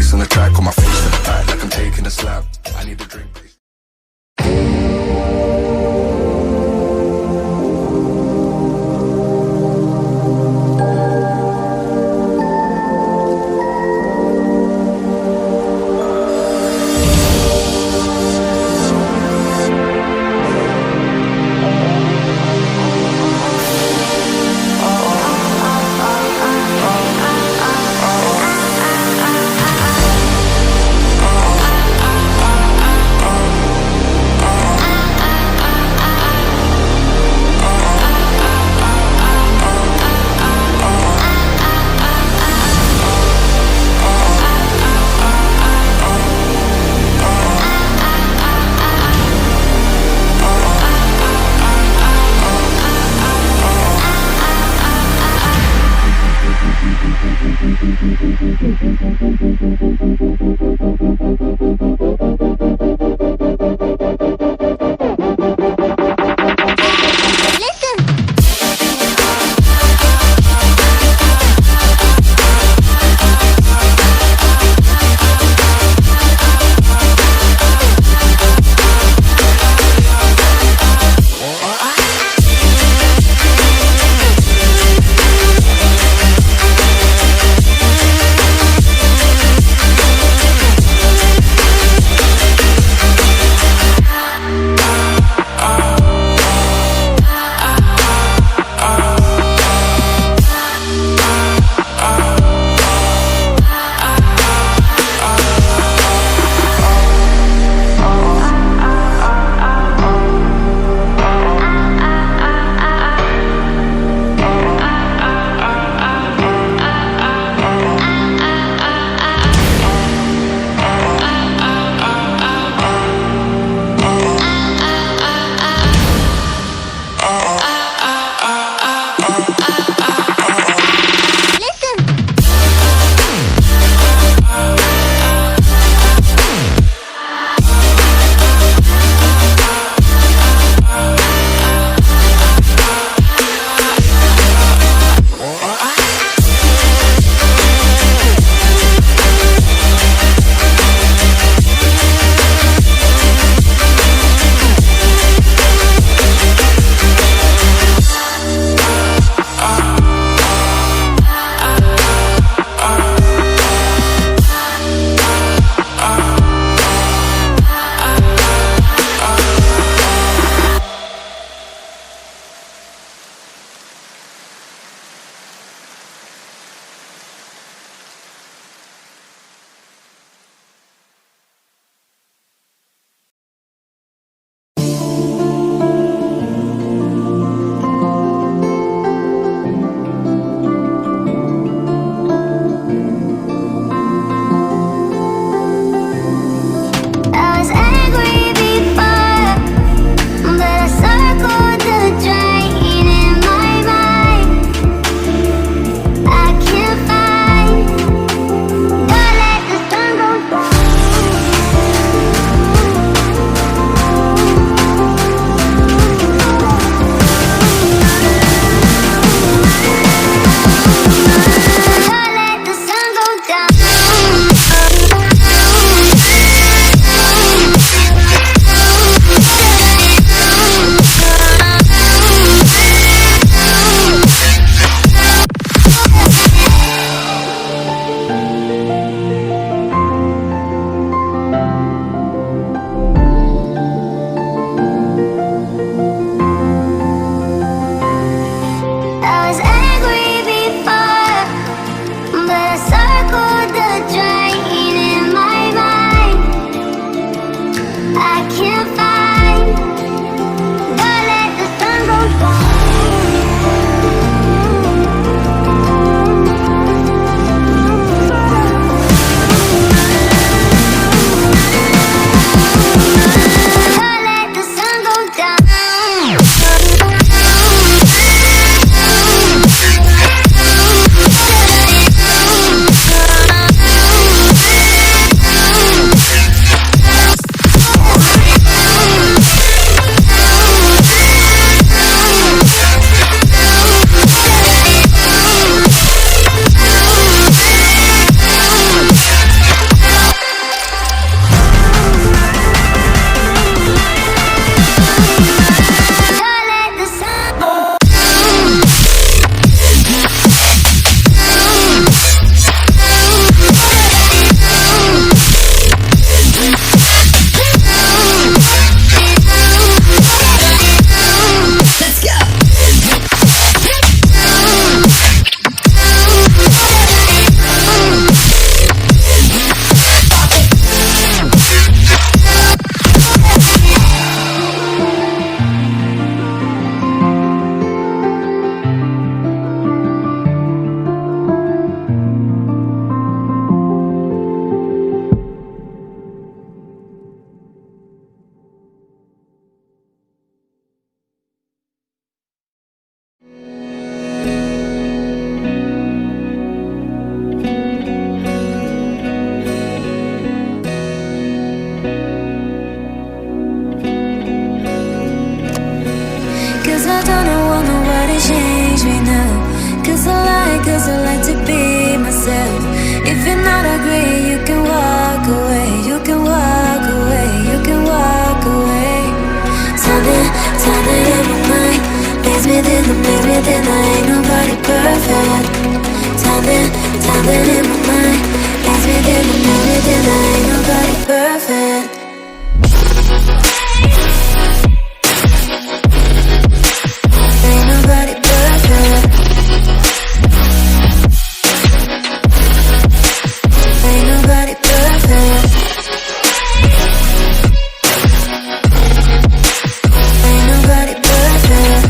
bass on the track, on my face in the back like I'm taking a slap. I need a drink, please. I don't want nobody change me now. Cause I like to be myself. If you're not agree, you can walk away. You can walk away, you can walk away. Something in my mind makes me think I ain't nobody perfect. Something in my mind makes me think I ain't nobody perfect. Ain't nobody perfect. Ain't nobody perfect. Ain't nobody perfect.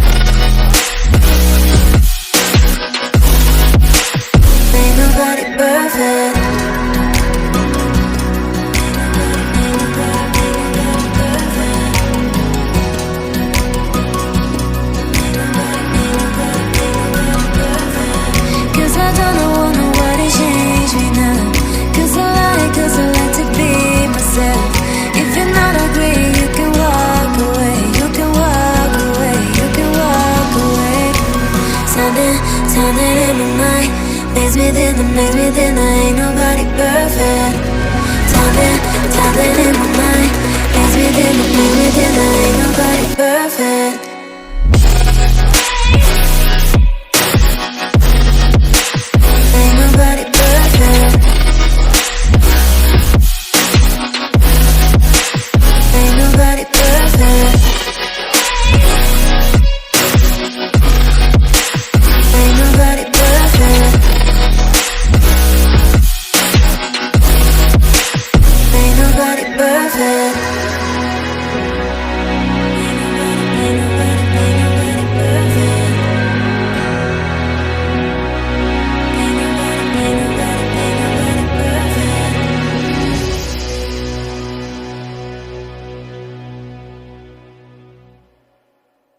Ain't nobody perfect. Cause I don't want nobody change me now. Cause I like to be myself. If you're not agree, you can walk away. You can walk away, you can walk away. Something in my mind makes me think I ain't nobody perfect. Something in my mind makes me think I ain't nobody